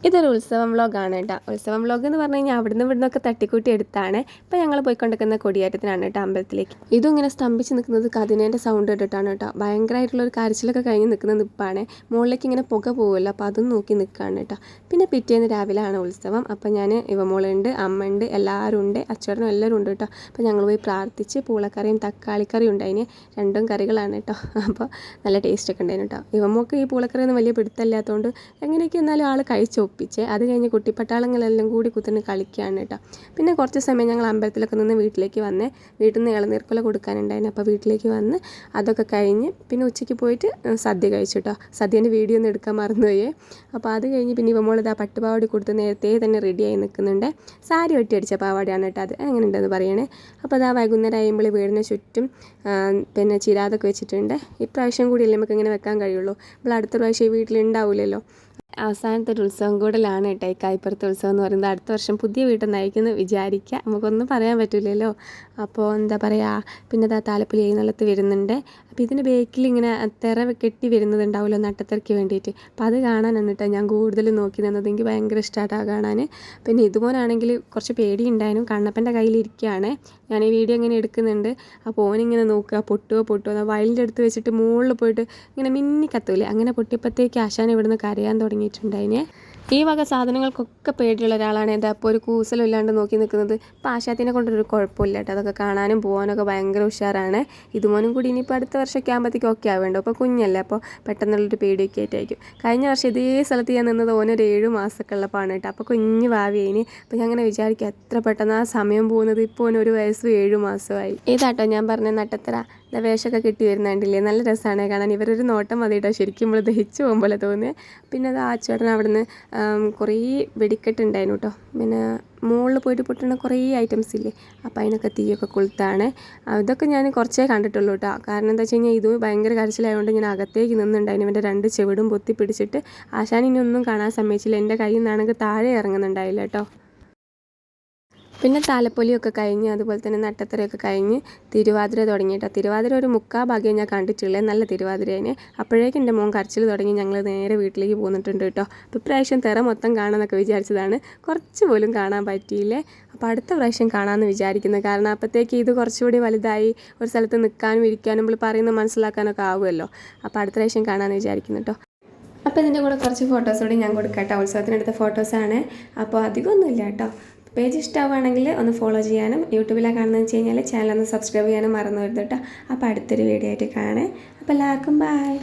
ഇതൊരു ഉത്സവം വ്ളോഗാണ് കേട്ടോ. ഉത്സവം വ്ളോഗ് എന്ന് പറഞ്ഞു കഴിഞ്ഞാൽ അവിടുന്ന് ഇവിടുന്നൊക്കെ തട്ടിക്കൂട്ടി എടുത്താണ്. ഇപ്പോൾ ഞങ്ങൾ പോയിക്കൊണ്ടിരിക്കുന്ന കൊടിയേറ്റത്തിനാണ് കേട്ടോ, അമ്പലത്തിലേക്ക്. ഇതും ഇങ്ങനെ സ്തംഭിച്ച് നിൽക്കുന്നത് കതിനേൻ്റെ സൗണ്ട് കേട്ടിട്ടാണ് കേട്ടോ. ഭയങ്കരമായിട്ടുള്ളൊരു കരച്ചിലൊക്കെ കഴിഞ്ഞ് നിൽക്കുന്ന നിപ്പാണ്. മുകളിലേക്ക് ഇങ്ങനെ പുക പോകുമല്ലോ, അപ്പോൾ അതും നോക്കി നിൽക്കുകയാണ് കേട്ടോ. പിന്നെ പിറ്റേന്ന് രാവിലെയാണ് ഉത്സവം. അപ്പോൾ ഞാൻ ഇവമോളുണ്ട്, അമ്മ ഉണ്ട്, എല്ലാവരും ഉണ്ട്, അച്ചോടനും എല്ലാവരും ഉണ്ട് കേട്ടോ. അപ്പോൾ ഞങ്ങൾ പോയി പ്രാർത്ഥിച്ച് പൂളക്കറിയും തക്കാളിക്കറിയും ഉണ്ട്. അതിന് രണ്ടും കറികളാണ് കേട്ടോ. അപ്പോൾ നല്ല ടേസ്റ്റൊക്കെ ഉണ്ടായിരുന്നു കേട്ടോ. ഇവമോൾക്ക് ഈ പൂളക്കറിയൊന്നും വലിയ പിടുത്തമില്ലാത്തതുകൊണ്ട് എങ്ങനെയൊക്കെ എന്നാലും ആൾ കഴിച്ചു ഒപ്പിച്ച്. അത് കഴിഞ്ഞ് കുട്ടിപ്പട്ടാളങ്ങളെല്ലാം കൂടി കുത്തിന് കളിക്കുകയാണ് കേട്ടോ. പിന്നെ കുറച്ച് സമയം ഞങ്ങൾ അമ്പലത്തിലൊക്കെ നിന്ന് വീട്ടിലേക്ക് വന്ന്, വീട്ടിൽ നിന്ന് ഇളനീർക്കുല കൊടുക്കാനുണ്ടായിരുന്നു. അപ്പോൾ വീട്ടിലേക്ക് വന്ന് അതൊക്കെ കഴിഞ്ഞ് പിന്നെ ഉച്ചയ്ക്ക് പോയിട്ട് സദ്യ കഴിച്ചു കേട്ടോ. സദ്യേൻ്റെ വീഡിയോ ഒന്നും എടുക്കാൻ മറന്നുപോയേ. അപ്പോൾ അത് കഴിഞ്ഞ് പിന്നെ ഇവമോൾ ഇതാ പട്ടുപാവാടി കൊടുത്ത് നേരത്തെ തന്നെ റെഡിയായി നിൽക്കുന്നുണ്ട്. സാരി വെട്ടി അടിച്ച പാവാടിയാണ് കേട്ടോ. അത് അങ്ങനെ ഉണ്ടെന്ന് പറയണേ. അപ്പോൾ അതാ വൈകുന്നേരം ആകുമ്പോൾ വീടിന് ചുറ്റും പിന്നെ ചിരാതൊക്കെ വെച്ചിട്ടുണ്ട്. ഇപ്രാവശ്യം കൂടിയല്ലേ നമുക്ക് ഇങ്ങനെ വെക്കാൻ കഴിയുള്ളൂ. നമ്മൾ അടുത്ത പ്രാവശ്യം വീട്ടിലുണ്ടാവില്ലല്ലോ. അവസാനത്തെ ഒരു ഉത്സവം കൂടലാണ് കേട്ടോ ഈ കായ്പ്പുറത്തെ ഉത്സവം എന്ന് പറയുന്നത്. അടുത്ത വർഷം പുതിയ വീട്ടിൽ നിന്നായിരിക്കുന്നു വിചാരിക്കുക. നമുക്കൊന്നും പറയാൻ പറ്റില്ലല്ലോ. അപ്പോൾ എന്താ പറയുക, പിന്നെ ഇതാ താലപ്പൊലി എഴുന്നള്ളത്ത് വരുന്നുണ്ട്. അപ്പോൾ ഇതിൻ്റെ ബേക്കിൽ ഇങ്ങനെ തിറ കെട്ടി വരുന്നതുണ്ടാവുമല്ലോ നട്ടത്തിറക്കി വേണ്ടിയിട്ട്. അപ്പോൾ അത് കാണാനാണ് കേട്ടോ ഞാൻ കൂടുതൽ നോക്കി നിന്നത്. എനിക്ക് ഭയങ്കര ഇഷ്ടമായിട്ടാണ് കാണാൻ. പിന്നെ ഇതുപോലാണെങ്കിൽ കുറച്ച് പേടിയുണ്ടായിരുന്നു. കണ്ണപ്പൻ്റെ കയ്യിലിരിക്കുകയാണ്. ഞാൻ ഈ വീഡിയോ ഇങ്ങനെ എടുക്കുന്നുണ്ട്. അപ്പോൾ ഓനിങ്ങനെ നോക്കുക, പൊട്ടുമോ വയലിൻ്റെ അടുത്ത് വെച്ചിട്ട് മുകളിൽ പോയിട്ട് ഇങ്ങനെ മിന്നി കത്തൂലേ, അങ്ങനെ പൊട്ടിയപ്പോഴത്തേക്ക് ആശാൻ ഇവിടുന്ന് കരയാൻ തുടങ്ങിയിട്ടുണ്ടായിനെ. ഈ വക സാധനങ്ങൾക്കൊക്കെ പേടിയുള്ള ഒരാളാണ്. എന്താ അപ്പോൾ ഒരു കൂസലില്ലാണ്ട് നോക്കി നിൽക്കുന്നത്. അപ്പോൾ ആശാത്തിനെ കൊണ്ടൊരു കുഴപ്പമില്ല കേട്ടോ. അതൊക്കെ കാണാനും പോകാനൊക്കെ ഭയങ്കര ഉഷാറാണ്. ഇതുമോനും കൂടി ഇനിയിപ്പോൾ അടുത്ത വർഷമൊക്കെ ആകുമ്പോഴത്തേക്കും ഒക്കെ ആവേണ്ടോ. അപ്പോൾ കുഞ്ഞല്ലേ, അപ്പോൾ പെട്ടെന്നുള്ളൊരു പേടിയൊക്കെ ആയിട്ടായിരിക്കും. കഴിഞ്ഞ വർഷം ഇതേ സ്ഥലത്ത് ഞാൻ നിന്നത് ഓനൊരു 7 മാസമൊക്കെ ഉള്ളപ്പോഴാണ് കേട്ടോ. അപ്പോൾ കുഞ്ഞ് ഭാവിയേന്. അപ്പോൾ ഞാൻ അങ്ങനെ വിചാരിക്കും എത്ര പെട്ടെന്ന് ആ സമയം പോകുന്നത്. ഇപ്പോൾ ഓന് 1 വയസ്സും 7 മാസമായി. ഇതാട്ടോ ഞാൻ പറഞ്ഞ നട്ടത്തറ വേഷമൊക്കെ കിട്ടി വരുന്നുണ്ടില്ലേ, നല്ല രസമാണ് കാണാൻ. ഇവരൊരു നോട്ടം മതി കേട്ടോ, ശരിക്കും നമ്മൾ ദഹിച്ചു പോകും പോലെ തോന്നിയത്. പിന്നെ അത് ആച്ചേട്ടൻ അവിടുന്ന് കുറേ വെടിക്കെട്ടുണ്ടായിരുന്നു കേട്ടോ. പിന്നെ മുകളിൽ പോയിട്ട് പൊട്ടുന്ന കുറേ ഐറ്റംസ് ഇല്ലേ, അപ്പോൾ അതിനൊക്കെ തീയൊക്കെ കൊളുത്താണ്. ഇതൊക്കെ ഞാൻ കുറച്ചേ കണ്ടിട്ടുള്ളൂ കേട്ടോ. കാരണം എന്താ വെച്ച് കഴിഞ്ഞാൽ ഇത് ഭയങ്കര കരച്ചിലായതുകൊണ്ട് ഞാൻ അകത്തേക്ക് നിന്നുണ്ടായിരുന്നു. ഇവൻ്റെ 2 ചെവിടും പൊത്തി പിടിച്ചിട്ട് ആശാനിനെ ഒന്നും കാണാൻ സമ്മതിച്ചില്ല. എൻ്റെ കയ്യിൽ നിന്നാണെങ്കിൽ താഴെ ഇറങ്ങുന്നുണ്ടായില്ല കേട്ടോ. പിന്നെ താലപ്പൊലിയൊക്കെ കഴിഞ്ഞ് അതുപോലെ തന്നെ നട്ടത്തറയൊക്കെ കഴിഞ്ഞ് തിരുവാതിര തുടങ്ങിയിട്ടോ. തിരുവാതിര ഒരു 3/4 ഭാഗ്യം ഞാൻ കണ്ടിട്ടുള്ളത്, നല്ല തിരുവാതിരേനെ. അപ്പോഴേക്കും എൻ്റെ മോൻ കരച്ചിൽ തുടങ്ങി. ഞങ്ങൾ നേരെ വീട്ടിലേക്ക് പോന്നിട്ടുണ്ട് കേട്ടോ. അപ്പോൾ ഇപ്രാവശ്യം തിറ മൊത്തം കാണാമെന്നൊക്കെ വിചാരിച്ചതാണ്, കുറച്ച് പോലും കാണാൻ പറ്റിയില്ലേ. അപ്പോൾ അടുത്ത പ്രാവശ്യം കാണാമെന്ന് വിചാരിക്കുന്നത്. കാരണം അപ്പോഴത്തേക്ക് ഇത് കുറച്ചുകൂടി വലുതായി ഒരു സ്ഥലത്ത് നിൽക്കാനും ഇരിക്കാനും നമ്മൾ പറയുന്നത് മനസ്സിലാക്കാനൊക്കെ ആവുമല്ലോ. അപ്പോൾ അടുത്ത പ്രാവശ്യം കാണാമെന്ന് വിചാരിക്കുന്നു കേട്ടോ. അപ്പോൾ ഇതിൻ്റെ കൂടെ കുറച്ച് ഫോട്ടോസ് കൂടി ഞാൻ കൊടുക്കാം കേട്ടോ. ഉത്സവത്തിനെടുത്ത ഫോട്ടോസാണ്. അപ്പോൾ അധികമൊന്നുമില്ല കേട്ടോ. പേജ് ഇഷ്ടമാവുകയാണെങ്കിൽ ഒന്ന് ഫോളോ ചെയ്യാനും, യൂട്യൂബിലാണ് കാണുന്നതെന്ന് വെച്ച് കഴിഞ്ഞാൽ ചാനൽ ഒന്ന് സബ്സ്ക്രൈബ് ചെയ്യാനും മറന്നു വരുത് കേട്ടോ. അപ്പോൾ അടുത്തൊരു വീഡിയോ ആയിട്ട് കാണാം. അപ്പോൾ എല്ലാവർക്കും ബൈ.